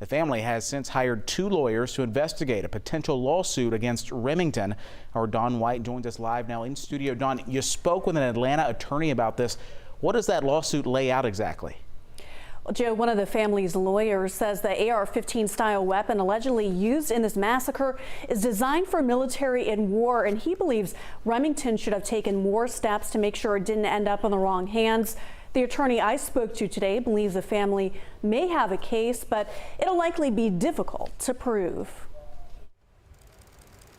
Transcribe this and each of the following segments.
The family has since hired 2 lawyers to investigate a potential lawsuit against Remington. Our Don White joins us live now in studio. Don, you spoke with an Atlanta attorney about this. What does that lawsuit lay out exactly? Well, Joe, one of the family's lawyers says the AR-15 style weapon allegedly used in this massacre is designed for military and war, and he believes Remington should have taken more steps to make sure it didn't end up in the wrong hands. The attorney I spoke to today believes the family may have a case, but it'll likely be difficult to prove.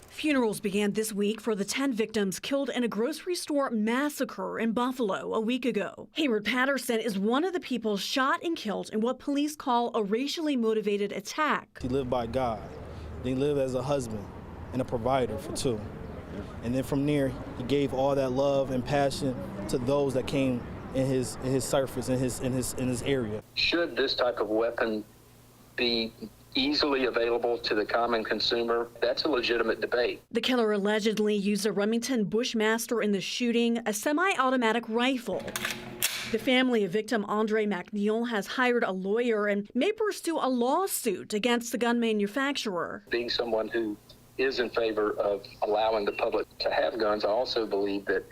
Funerals began this week for the 10 victims killed in a grocery store massacre in Buffalo a week ago. Hayward Patterson is one of the people shot and killed in what police call a racially motivated attack. He lived by God. He lived as a husband and a provider for 2. And then from there, he gave all that love and passion to those that came in his surface, in his area. Should this type of weapon be easily available to the common consumer? That's a legitimate debate. The killer allegedly used a Remington Bushmaster in the shooting, a semi-automatic rifle. The family of victim Andre McNeil has hired a lawyer and may pursue a lawsuit against the gun manufacturer. Being someone who is in favor of allowing the public to have guns, I also believe that,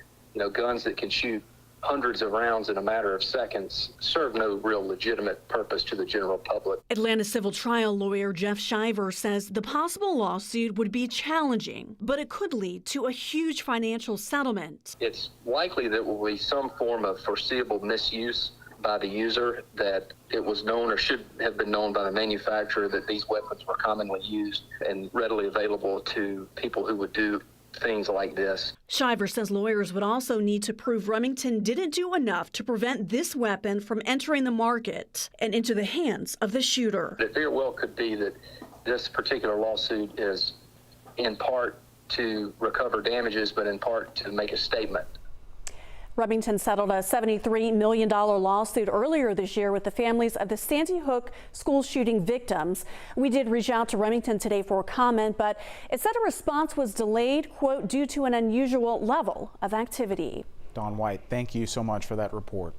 guns that can shoot hundreds of rounds in a matter of seconds serve no real legitimate purpose to the general public. Atlanta civil trial lawyer Jeff Shiver says the possible lawsuit would be challenging, but it could lead to a huge financial settlement. It's likely that there will be some form of foreseeable misuse by the user, that it was known or should have been known by the manufacturer that these weapons were commonly used and readily available to people who would do things like this. Shiver says lawyers would also need to prove Remington didn't do enough to prevent this weapon from entering the market and into the hands of the shooter. It very well could be that this particular lawsuit is in part to recover damages, but in part to make a statement. Remington settled a $73 million lawsuit earlier this year with the families of the Sandy Hook school shooting victims. We did reach out to Remington today for a comment, but it said a response was delayed, quote, due to an unusual level of activity. Don White, thank you so much for that report.